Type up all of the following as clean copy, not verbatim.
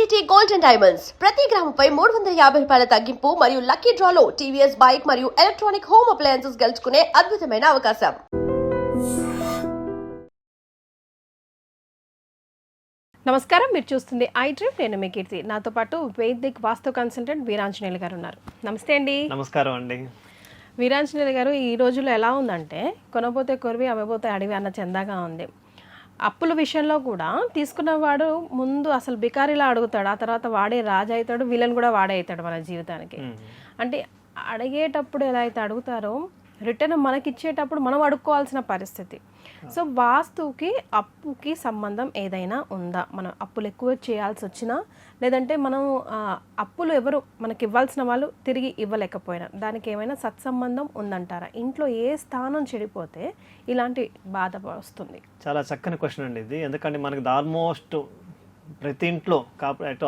Trinity gold and diamonds ప్రతి గ్రాముపై 350 రూపాయల తగ్గింపు మరియు లక్కీ డ్రాలో టీవీఎస్ బైక్ మరియు ఎలక్ట్రానిక్ హోమ్ అప్లయన్సెస్ గెలుచుకునే అద్భుతమైన అవకాశం. నమస్కారం, మీరు చూస్తుంది ఐ డ్రీమ్. నేను మీ కీర్తి. నాతో పాటు వైదిక్ వాస్తు కన్సల్టెంట్ వీరాంజనేయులు గారు ఉన్నారు. నమస్తే అండి. నమస్కారం అండి. వీరాంజనేయులు గారు, ఈ రోజుల్లో ఎలా ఉందంటే కొనబోతే కొరివి అమ్మబోతే అడివి అన్న చందాగా ఉంది. అప్పుల విషయంలో కూడా తీసుకున్నవాడు ముందు అసలు బికారిలా అడుగుతాడు, ఆ తర్వాత వాడే రాజు అవుతాడు, విలన్ కూడా వాడే అవుతాడు మన జీవితానికి. అంటే అడిగేటప్పుడు ఎలా అయితే అడుగుతారో రిటర్న్ మనకి ఇచ్చేటప్పుడు మనం అడుక్కోవాల్సిన పరిస్థితి. సో వాస్తుకి అప్పుకి సంబంధం ఏదైనా ఉందా? మనం అప్పులు ఎక్కువ చేయాల్సి వచ్చినా, లేదంటే మనం అప్పులు ఎవరు మనకి ఇవ్వాల్సిన వాళ్ళు తిరిగి ఇవ్వలేకపోయినా దానికి ఏమైనా సత్సంబంధం ఉందంటారా? ఇంట్లో ఏ స్థానం చెడిపోతే ఇలాంటి బాధ వస్తుంది? చాలా చక్కని క్వశ్చన్ అండి ఇది. ఎందుకంటే మనకి ఆల్మోస్ట్ ప్రతి ఇంట్లో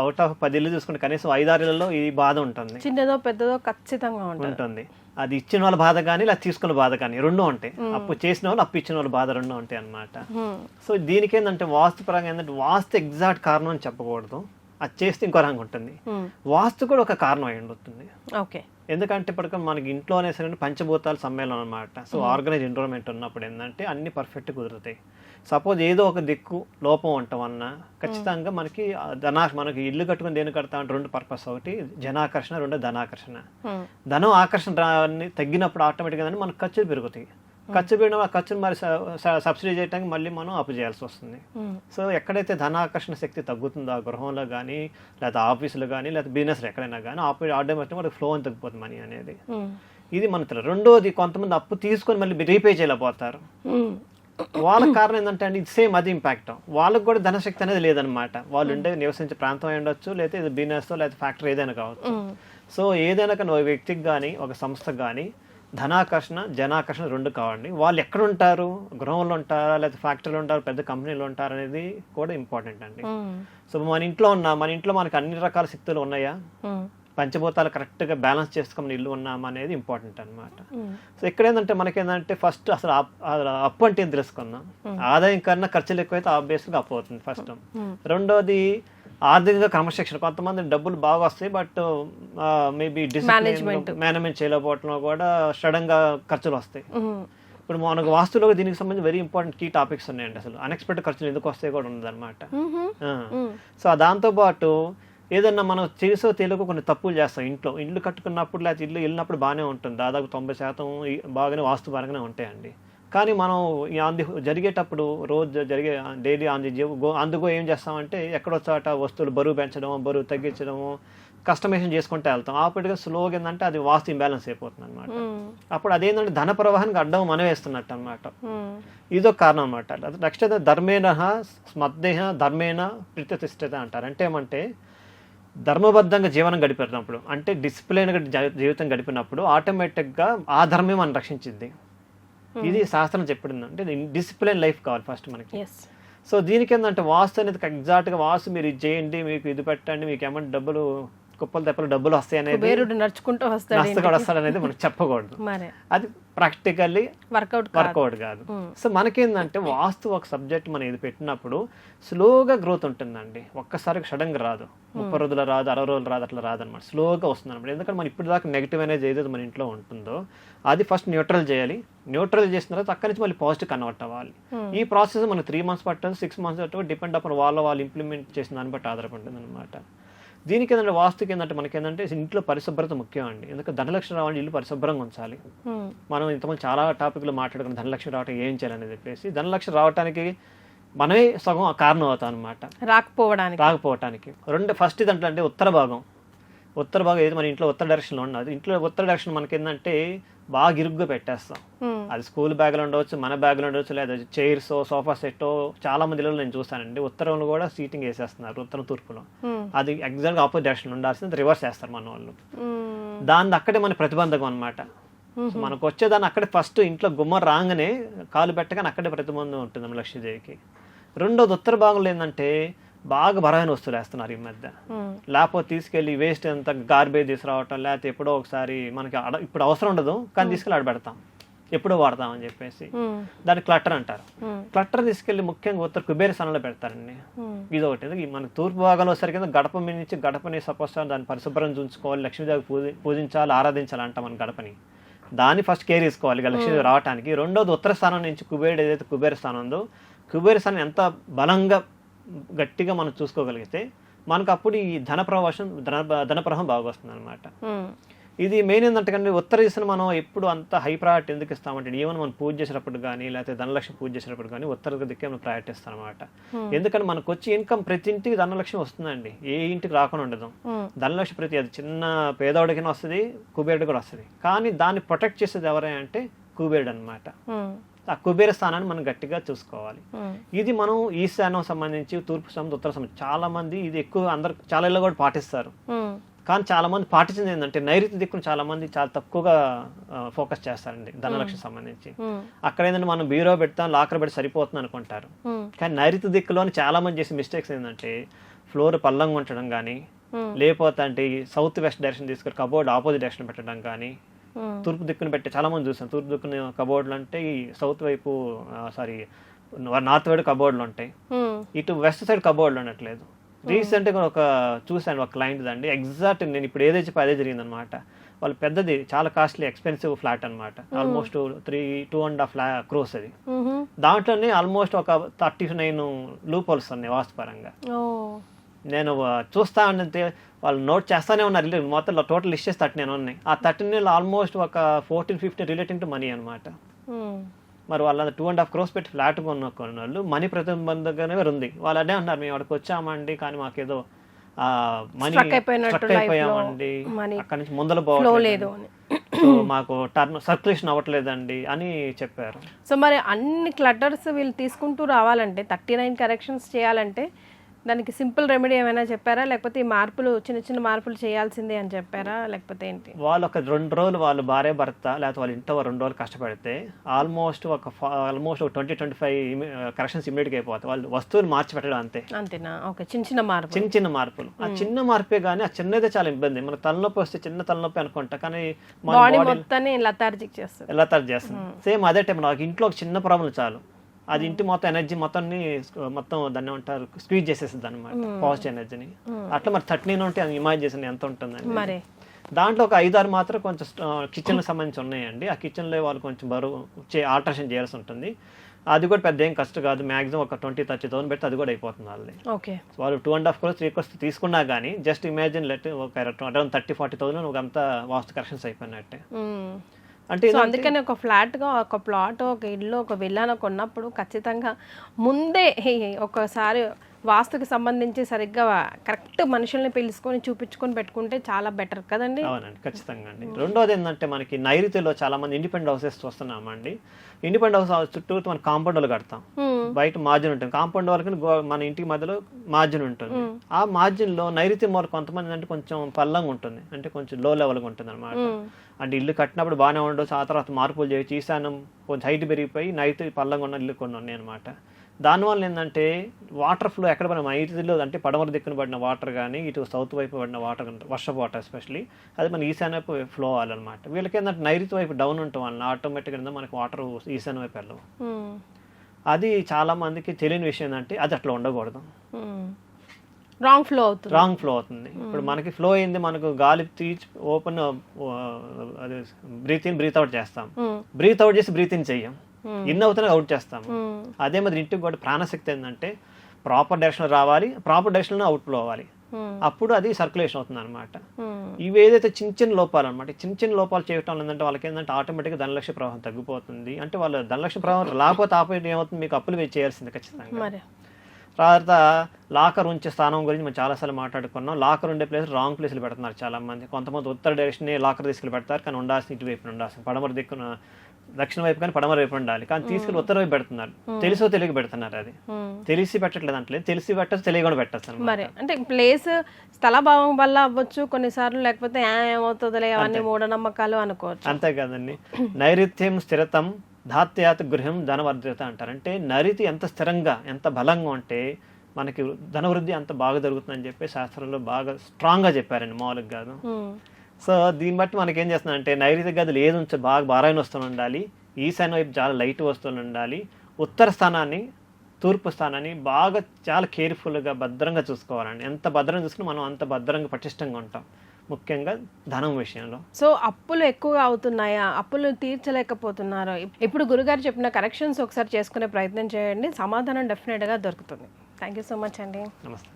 అవుట్ ఆఫ్ 10 ఇల్లు చూసుకుంటే కనీసం 5-6 ఇళ్లలో ఈ బాధ ఉంటుంది. చిన్నదో పెద్దదో ఖచ్చితంగా ఉంటుంది. అది ఇచ్చిన వాళ్ళ బాధ కానీ లేదా తీసుకున్న బాధ కానీ రెండూ ఉంటాయి. అప్పు చేసిన వాళ్ళు అప్పు ఇచ్చిన వాళ్ళ బాధ రెండూ ఉంటాయి అన్నమాట. సో దీనికి ఏంటంటే వాస్తుపరంగా ఏంటంటే వాస్తు ఎగ్జాక్ట్ కారణం అని చెప్పకూడదు, అది చేస్తే ఇంకో రంగు ఉంటుంది. వాస్తు కూడా ఒక కారణం అయి ఉంటుంది. ఓకే. ఎందుకంటే ఇప్పటికే మనకి ఇంట్లోనే సరే పంచభూతాలు సమ్మేళనం అనమాట. సో ఆర్గనైజ్ ఎన్విరాన్మెంట్ ఉన్నప్పుడు ఏంటంటే అన్ని పర్ఫెక్ట్ కుదురుతాయి. సపోజ్ ఏదో ఒక దిక్కు లోపం ఉండటం వలన ఖచ్చితంగా మనకి మనకి ఇల్లు కట్టుకుని దేని కడతా అంటే 2 పర్పస్. ఒకటి జనాకర్షణ, 2 ధనాకర్షణ. ధనం ఆకర్షణ తగ్గినప్పుడు ఆటోమేటిక్గా మనకు ఖర్చులు పెరుగుతాయి. ఖర్చు పెరిగిన ఖర్చును మరి సబ్సిడీ చేయడానికి మళ్ళీ మనం అప్పు చేయాల్సి వస్తుంది. సో ఎక్కడైతే ధనాకర్షణ శక్తి తగ్గుతుందో ఆ గృహంలో కానీ లేదా ఆఫీసులో కానీ లేదా బిజినెస్లో ఎక్కడైనా కానీ ఆటోమేటిక్ మనకి ఫ్లో అని తగ్గిపోతుంది మనీ అనేది. ఇది మన రెండోది, కొంతమంది అప్పు తీసుకొని మళ్ళీ రీపే చేయలేకపోతారు. వాళ్ళకి కారణం ఏంటంటే అండి ఇది సేమ్ అది ఇంపాక్ట్. వాళ్ళకి కూడా ధనశక్తి అనేది లేదనమాట. వాళ్ళు ఉండే నివసించే ప్రాంతం అయి ఉండొచ్చు, లేదా ఇది బిజినెస్ లేదా ఫ్యాక్టరీ ఏదైనా కావచ్చు. సో ఏదైనా కానీ ఒక వ్యక్తికి కానీ ఒక సంస్థకు కానీ ధనాకర్షణ జనాకర్షణ 2 కావండి. వాళ్ళు ఎక్కడ ఉంటారు, గృహంలో ఉంటారా లేదా ఫ్యాక్టరీలో ఉంటారు, పెద్ద కంపెనీలో ఉంటారు అనేది కూడా ఇంపార్టెంట్ అండి. సో మన ఇంట్లో మనకి అన్ని రకాల శక్తులు ఉన్నాయా, పంచభూతాలు కరెక్ట్గా బ్యాలెన్స్ చేసుకుని ఇల్లు ఉన్నామా అనేది ఇంపార్టెంట్ అనమాట. సో ఇక్కడ ఏంటంటే మనకేంటంటే ఫస్ట్ అసలు అప్పు అంటే ఏం తెలుసుకుందాం. ఆదాయం కన్నా ఖర్చులు ఎక్కువైతే ఆబ్వియస్గా అప్పు అవుతుంది ఫస్ట్. రెండోది ఆర్థికంగా క్రమశిక్షణ. కొంతమంది డబ్బులు బాగా వస్తాయి, బట్ మేబీ మేనేజ్మెంట్ చేయలేకపోవటంలో కూడా సడన్ గా ఖర్చులు వస్తాయి. ఇప్పుడు మనకు వాస్తులో దీనికి సంబంధించి వెరీ ఇంపార్టెంట్ కీ టాపిక్స్ ఉన్నాయండి. అసలు అన్ఎక్స్పెక్టెడ్ ఖర్చులు ఎందుకు వస్తాయి కూడా ఉంది అనమాట. సో దాంతోపాటు ఏదన్నా మనం చేసో తెలియక కొన్ని తప్పులు చేస్తాం. ఇల్లు కట్టుకున్నప్పుడు లేకపోతే ఇల్లు వెళ్ళినప్పుడు బాగానే ఉంటుంది, దాదాపు 90% బాగానే వాస్తు పరంగానే ఉంటాయండి. కానీ మనం జరిగేటప్పుడు రోజు జరిగే డైలీ అందుకో ఏం చేస్తామంటే ఎక్కడో చోట వస్తువులు బరువు పెంచడం, బరువు తగ్గించడము, కస్టమైజేషన్ చేసుకుంటూ వెళ్తాం. ఆపటిగా స్లోగా ఏంటంటే అది వాస్తు ఇంబ్యాలెన్స్ అయిపోతుంది అనమాట. అప్పుడు అదేంటంటే ధన ప్రవాహానికి అడ్డం మనం వేస్తున్నట్టు అనమాట. ఇదొక కారణం అనమాట. నెక్స్ట్ అయితే ధర్మేణ స్మద్దేహ ధర్మేణ ప్రతిష్ఠిత అంటారు. అంటే ఏమంటే ధర్మబద్ధంగా జీవనం గడిపినప్పుడు, అంటే డిసిప్లైన్గా జీవితం గడిపినప్పుడు ఆటోమేటిక్గా ఆ ధర్మే మనం రక్షించింది. ఇది శాస్త్రం చెప్పింది. అంటే డిసిప్లిన్ లైఫ్ కావాలి ఫస్ట్ మనకి. సో దీనికి ఏంటంటే వాస్తు అనేది ఎగ్జాక్ట్గా వాస్తు మీరు ఇది చేయండి, మీకు ఇది పెట్టండి, మీకు ఏమంటే డబ్బులు కుప్పలు తెప్పలు డబ్బులు వస్తాయి అనేది నడుచుకుంటూ వస్తాడు అనేది మనకు చెప్పకూడదు. అది ప్రాక్టికల్లీ వర్కౌట్ కాదు. సో మనకేందంటే వాస్తు ఒక సబ్జెక్ట్ మనం ఇది పెట్టినప్పుడు స్లోగా గ్రోత్ ఉంటుందండి. ఒక్కసారి సడన్ గా రాదు, 30 రోజులు రాదు, 60 రోజులు రాదు, అట్లా రాదనమాట. స్లోగా వస్తుంది అనమాట. ఎందుకంటే మనం ఇప్పుడు దాకా నెగిటివ్ అనేది ఏదైతే మన ఇంట్లో ఉంటుందో అది ఫస్ట్ న్యూట్రల్ చేయాలి. న్యూట్రల్ చేసిన తర్వాత అక్కడి నుంచి మళ్ళీ పాజిటివ్ కన్వర్ట్ అవ్వాలి. ఈ ప్రాసెస్ మనకు 3 months పట్టదు, 6 months పట్టదు, డిపెండ్ అప్పుడు వాళ్ళు ఇంప్లిమెంట్ చేసిన దాన్ని బట్టి ఆధారపడుతుంది అనమాట. దీనికి ఏంటంటే వాస్తుకి ఏంటంటే మనకేంటంటే ఇంట్లో పరిశుభ్రత ముఖ్యం అండి. ఎందుకంటే ధనలక్ష్మి రావాలి, ఇల్లు పరిశుభ్రంగా ఉంచాలి. మనం ఇంతకుముందు చాలా టాపిక్లు మాట్లాడుకున్నాం ధనలక్ష్మి రావటం ఏం చేయాలని చెప్పేసి. ధనలక్ష్మి రావడానికి మనమే సగం కారణం అవుతాం అనమాట, రాకపోవటానికి. ఫస్ట్ ఇదంటే అంటే ఉత్తర భాగం ఏది మన ఇంట్లో ఉత్తర డైరెక్షన్లో ఉన్నది. ఇంట్లో ఉత్తర డైరెక్షన్ మనకి ఏంటంటే బాగా ఇరుగ్గా పెట్టేస్తాం. అది స్కూల్ బ్యాగ్లో ఉండవచ్చు, మన బ్యాగ్లో ఉండవచ్చు, లేదా చైర్స్ సోఫా సెట్. చాలా మంది ఇళ్ళలో నేను చూస్తానండి ఉత్తరంలో కూడా సీటింగ్ వేసేస్తున్నారు, ఉత్తరం తూర్పులో. అది ఎగ్జాక్ట్గా ఆపోజిట్ డైరెక్షన్ ఉండాల్సింది రివర్స్ చేస్తారు మన వాళ్ళు. దాన్ని అక్కడే మన ప్రతిబంధకం అనమాట. మనకు వచ్చేదాన్ని అక్కడే ఫస్ట్ ఇంట్లో గుమ్మ రాగానే కాలు పెట్టగానే అక్కడే ప్రతిబంధం ఉంటుంది మన లక్ష్మీదేవికి. రెండోది ఉత్తర భాగంలో ఏంటంటే బాగా బలమైన వస్తువులు వేస్తున్నారు ఈ మధ్య. లేకపోతే తీసుకెళ్ళి వేస్ట్ అంతా గార్బేజ్ తీసుకురావటం, లేకపోతే ఎప్పుడో ఒకసారి మనకి ఇప్పుడు అవసరం ఉండదు కానీ తీసుకెళ్ళి ఆడబెడతాం. ఎప్పుడో వాడతామని చెప్పేసి దాన్ని క్లటర్ అంటారు. క్లటర్ తీసుకెళ్లి ముఖ్యంగా ఉత్తర కుబేర స్థానంలో పెడతారండి. ఇది ఒకటి. మనకు తూర్పు భాగంలో సరికి గడప మీద నుంచి గడపని సపోజ్ దాన్ని పరిశుభ్రం ఉంచుకోవాలి, లక్ష్మీదేవి పూజించాలి, ఆరాధించాలి అంట మన గడపని. దాన్ని ఫస్ట్ కేర్ తీసుకోవాలి లక్ష్మీదేవి రావడానికి. రెండోది ఉత్తర స్థానం నుంచి కుబేరుడు ఏదైతే కుబేర స్థానం ఉందో కుబేర స్థానం ఎంత బలంగా గట్టిగా మనం చూసుకోగలిగితే మనకు అప్పుడు ఈ ధన ప్రవాహం బాగా వస్తుంది అనమాట. ఇది మెయిన్ ఏంటంటే కానీ ఉత్తర దిశను మనం ఎప్పుడు అంత హై ప్రయారిటీ ఎందుకు ఇస్తామంటే ఈవెన్ మనం పూజ చేసేటప్పుడు కానీ లేకపోతే ధనలక్ష్మి పూజ చేసేటప్పుడు కానీ ఉత్తర దిక్కే మనం ప్రయారిటీ ఇస్తాం అనమాట. ఎందుకంటే మనకు వచ్చి ఇన్కమ్ ప్రతి ఇంటికి ధనలక్ష్మి వస్తుందండి, ఏ ఇంటికి రాకుండా ఉండదు. ధనలక్ష్మి ప్రతి అది చిన్న పేదవాడికైనా వస్తుంది, కుబేరుడు కూడా వస్తుంది. కానీ దాన్ని ప్రొటెక్ట్ చేసేది ఎవరే అంటే కుబేరుడు అనమాట. ఆ కుబేర స్థానాన్ని మనం గట్టిగా చూసుకోవాలి. ఇది మనం ఈశాన్యం సంబంధించి తూర్పు సంబంధించి ఉత్తర సంబంధించి చాలా మంది ఇది ఎక్కువ అందరు చాలా ఇళ్ళు కూడా పాటిస్తారు. కానీ చాలా మంది పాటించింది ఏంటంటే నైరుతి దిక్కును చాలా మంది చాలా తక్కువగా ఫోకస్ చేస్తారండి ధనలక్ష్మి సంబంధించి. అక్కడ ఏంటంటే మనం బీరో పెడతాం, లాకర్ పెట్టి సరిపోతుంది అనుకుంటారు. కానీ నైరుతి దిక్కులోని చాలా మంది చేసే మిస్టేక్స్ ఏంటంటే ఫ్లోర్ పల్లంగా ఉంచడం కానీ, లేకపోతే అంటే సౌత్ వెస్ట్ డైరెక్షన్ తీసుకొని కబోర్డ్ ఆపోజిట్ డైరెక్షన్ పెట్టడం కానీ, తూర్పు దిక్కును పెట్టే చాలా మంది చూస్తాం. తూర్పు దిక్కున కబోర్డులు అంటే ఈ సౌత్ వైపు నార్త్ వైపు కబోర్డులు ఉంటాయి, ఇటు వెస్ట్ సైడ్ కబోర్డులు ఉండట్లేదు. రీసెంట్ గా ఒక చూసాను ఒక క్లయింట్ దండి, ఎగ్జాక్ట్ నేను ఇప్పుడు ఏదైతే చెప్పి అదే జరిగింది అనమాట. వాళ్ళు పెద్దది చాలా కాస్ట్లీ ఎక్స్పెన్సివ్ ఫ్లాట్ అనమాట, ఆల్మోస్ట్ 2.5 crores అది. దాంట్లోనే ఆల్మోస్ట్ ఒక 39 లూప్ హోల్స్ ఉన్నాయి వాస్తుపరంగా. నేను చూస్తా అంటే వాళ్ళు నోట్ చేస్తానే ఉన్నారు, మొత్తం టోటల్ లిస్ట్ చేసి 39 ఉన్నాయి. ఆ 39 ఆల్మోస్ట్ ఒక 14-15 రిలేటింగ్ టు మనీ అనమాట. మరి వాళ్ళ 2.5 crores పెట్టి ఫ్లాట్ కొన్న వాళ్ళు మనీ ప్రతిబంధకనే ఉంది. వాళ్ళు అదే అంటున్నారు, మేము అక్కడికి వచ్చామండి కానీ మాకేదో మనీ అయిపోయామండి, అక్కడి నుంచి ముందర పోవట్లేదు, మాకు సర్క్యులేషన్ అవ్వట్లేదండి అని చెప్పారు. సో మరి అన్ని క్లటర్స్ వీళ్ళు తీసుకుంటూ రావాలంటే 39 కరెక్షన్స్ చేయాలంటే దానికి సింపుల్ రెమెడీ ఏమైనా చెప్పారా, లేకపోతే ఈ మార్పులు చిన్న చిన్న మార్పులు చేయాల్సిందే అని చెప్పారా, లేకపోతే ఏంటి? వాళ్ళు ఒక 2 రోజులు వాళ్ళు భార్య భర్త లేకపోతే వాళ్ళ ఇంట్లో 2 రోజులు కష్టపడితే ఆల్మోస్ట్ ఒక 20-25 కరెక్షన్స్ ఇమీడియట్గా అయిపోతాయి. వాళ్ళు వస్తువులు మార్చి పెట్టడం అంతేనా? ఓకే, చిన్న మార్పులు. ఆ చిన్న మార్పే కానీ ఆ చిన్నదే చాలా ఇబ్బంది. మన తలనొప్పి వస్తే చిన్న తలనొప్పి అనుకుంటా, కానీ బాడీ మొత్తాన్ని లెథార్జీ చేస్తుంది. సేమ్ అదే టైం నాకు ఇంట్లో ఒక చిన్న ప్రాబ్లం చాలు, అది ఇంటి మొత్తం ఎనర్జీ మొత్తం దాన్ని ఏమంటారు స్క్వీజ్ చేసేస్తుంది అనమాట, పాజిటివ్ ఎనర్జీని. అట్లా మరి 39 ఉంటే ఇమాజిన్ చేసిన ఎంత ఉంటుందండి. దాంట్లో ఒక 5-6 మాత్రం కొంచెం కిచెన్కి సంబంధించి ఉన్నాయండి. ఆ కిచెన్లో వాళ్ళు కొంచెం బరువు ఆల్టరేషన్ చేయాల్సి ఉంటుంది. అది కూడా పెద్ద ఏం కష్టం కాదు, మాక్సిమం ఒక 20-30,000 పెడితే అది కూడా అయిపోతుంది వాళ్ళది. వాళ్ళు 2.5 crores 3 crores తీసుకున్నా కానీ జస్ట్ ఇమాజిన్ ఒక అరౌండ్ 30-40,000 ఒక అంతా వాస్తు కరెక్షన్స్ అయిపోయినట్టే. అంటే అందుకని ఒక ఫ్లాట్గా ఒక ప్లాట్ ఒక ఇల్లు ఒక విల్లాను కొన్నప్పుడు ఖచ్చితంగా ముందే ఒకసారి వాస్తుకి సంబంధించి సరిగ్గా కరెక్ట్ మనుషుల్ని పిలుచుకొని చూపించుకొని పెట్టుకుంటే చాలా బెటర్ కదండి. అవునండి, ఖచ్చితంగా అండి. రెండోది ఏంటంటే మనకి నైరుతిలో చాలా మంది ఇండిపెండెంట్ హౌసెస్ చూస్తున్నామండి. ఇండిపెండెంట్ హౌస్ చుట్టూ మన కాంపౌండ్ వాళ్ళు కడతాం, బయట మార్జిన్ ఉంటుంది, కాంపౌండ్ వాళ్ళకి మన ఇంటికి మధ్యలో మార్జిన్ ఉంటుంది. ఆ మార్జిన్ లో నైరుతి మూల కొంతమంది అంటే కొంచెం పల్లంగా ఉంటుంది, అంటే కొంచెం లో లెవెల్గా ఉంటుంది అనమాట. అంటే ఇల్లు కట్టినప్పుడు బాగానే ఉండొచ్చు, ఆ తర్వాత మార్పులు చేయొచ్చు, ఈశాన్యం కొంచెం హైట్ పెరిగిపోయి నైరుతి పల్లంగా ఉన్న ఇల్లు కొన్ని ఉన్నాయి అనమాట. దానివల్ల ఏంటంటే వాటర్ ఫ్లో ఎక్కడ పడిన నైరుతిలో అంటే పడమర దిక్కున పడిన వాటర్ కానీ ఇటు సౌత్ వైపు పడిన వాటర్ వర్షపు వాటర్ ఎస్పెషల్లీ అది మన ఈశాన్య వైపు ఫ్లో అవ్వాలన్నమాట. వీళ్ళకి ఏంటంటే నైరుతి వైపు డౌన్ ఉండటం వల్ల ఆటోమేటిక్గా మనకి వాటర్ ఈశాన్య వైపు వెళ్ళవు. అది చాలా మందికి తెలియని విషయం ఏంటంటే అది అట్లా ఉండకూడదు, రాంగ్ ఫ్లో అవుతుంది. ఇప్పుడు మనకి ఫ్లో అయింది, మనకు గాలి తీసి ఓపెన్ అది బ్రీత్ ఇన్ బ్రీత్ అవుట్ చేస్తాం, బ్రీత్ అవుట్ చేసి బ్రీత్ ఇన్ చెయ్యం, ఇన్ అవుతూనే అవుట్ చేస్తాము. అదే మరి ఇంటికి కూడా ప్రాణశక్తి ఏంటంటే ప్రాపర్ డైరెక్షన్ రావాలి, ప్రాపర్ డైరెక్షన్ అవుట్ ఫ్లో అవ్వాలి, అప్పుడు అది సర్క్యులేషన్ అవుతుంది అనమాట. ఇవి ఏదైతే చిన్న లోపాలు అనమాట, చిన్న లోపాలు చేయటం ఏంటంటే వాళ్ళకి ఏంటంటే ఆటోమేటిక్గా ధనలక్ష్మి ప్రవాహం తగ్గిపోతుంది. అంటే వాళ్ళు ధనలక్ష్మి ప్రవాహం లేకపోతే ఆపోజిట్ ఏమవుతుంది, మీకు అప్పులు పే చేయాల్సింది ఖచ్చితంగా. తర్వాత లాకర్ ఉంచే స్థానం గురించి మనం చాలాసార్లు మాట్లాడుకున్నాం. లాకర్ ఉండే ప్లేస్ రాంగ్ ప్లేస్లు పెడుతున్నారు చాలా మంది. కొంతమంది ఉత్తర డైరెక్షన్ లాకర్ తీసుకెళ్ళి పెడతారు, కానీ ఉండాల్సిన ఇటువైపు ఉండాల్సిన పడమర దిక్కున దక్షిణ వైపు కానీ పడమర వైపు ఉండాలి, కానీ తీసుకెళ్ళి ఉత్తర వైపు పెడుతున్నారు. తెలుసో తెలియక పెడుతున్నారు, అది తెలిసి పెట్టట్లేదు అంటే తెలిసి పెట్టచ్చు, తెలియకుండా పెట్టచ్చు. మరి అంటే ప్లేస్ స్థలభావం వల్ల అవ్వచ్చు కొన్నిసార్లు, లేకపోతే ఏమవుతుందిలే అవన్నీ మూఢనమ్మకాలు అనుకోవచ్చు. అంతే కదండి. నైరుత్యం స్థిరతం ధాత్యాత్ గృహం ధనవర్ధత అంటారు. అంటే నైరుతి ఎంత స్థిరంగా ఎంత బలంగా ఉంటే మనకి ధనవృద్ధి అంత బాగా జరుగుతుందని చెప్పి శాస్త్రంలో బాగా స్ట్రాంగ్గా చెప్పారండి, మామూలుగా కాదు. సో దీన్ని బట్టి మనకి ఏం చేస్తుందంటే నైరుతి గదులు ఏది ఉంచో బాగా బారాయణ వస్తూ ఉండాలి, ఈశాన్య వైపు చాలా లైట్ వస్తువులు ఉండాలి. ఉత్తర స్థానాన్ని, తూర్పు స్థానాన్ని బాగా చాలా కేర్ఫుల్గా భద్రంగా చూసుకోవాలండి. ఎంత భద్రంగా చూసుకుని మనం అంత భద్రంగా పటిష్టంగా ఉంటాం, ముఖ్యంగా ధనం విషయంలో. సో అప్పులు ఎక్కువగా అవుతున్నాయా, అప్పులు తీర్చలేకపోతున్నారా? ఇప్పుడు గురుగారు చెప్పిన కరెక్షన్స్ ఒకసారి చేసుకునే ప్రయత్నం చేయండి, సమాధానం డెఫినెట్గా దొరుకుతుంది. థ్యాంక్ యూ సో మచ్ అండి. నమస్తే.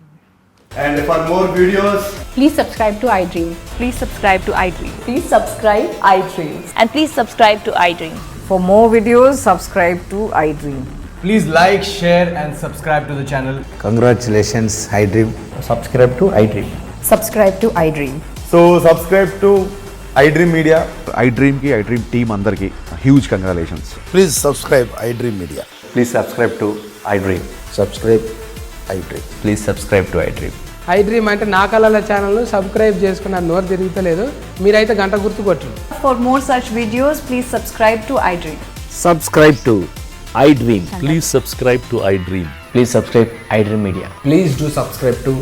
And for more videos, Please subscribe to iDream. Please subscribe to iDream. Please subscribe iDream. And please subscribe to iDream. For more videos, subscribe to iDream. please like, share and subscribe to the channel. Congratulations, iDream. Subscribe to iDream. Subscribe to iDream. So subscribe to iDream Media. iDream ki iDream team andarki huge congratulations. Please subscribe iDream Media. Please subscribe to iDream. Subscribe iDream. Please subscribe to iDream. iDream అంటే నా కళల ఛానల్ను subscribe చేసుకున్న నోరు తిరుగుతలేదు, మీరైతే గంట గుర్తు కొట్టండి. For more such videos, please subscribe to iDream. Subscribe to iDream. Please subscribe to iDream. Please subscribe iDream Media. Please do subscribe to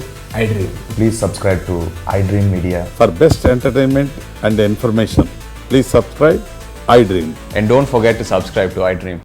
iDream. Please subscribe to iDream Media. For best entertainment and information, please subscribe iDream. And don't forget to subscribe to iDream.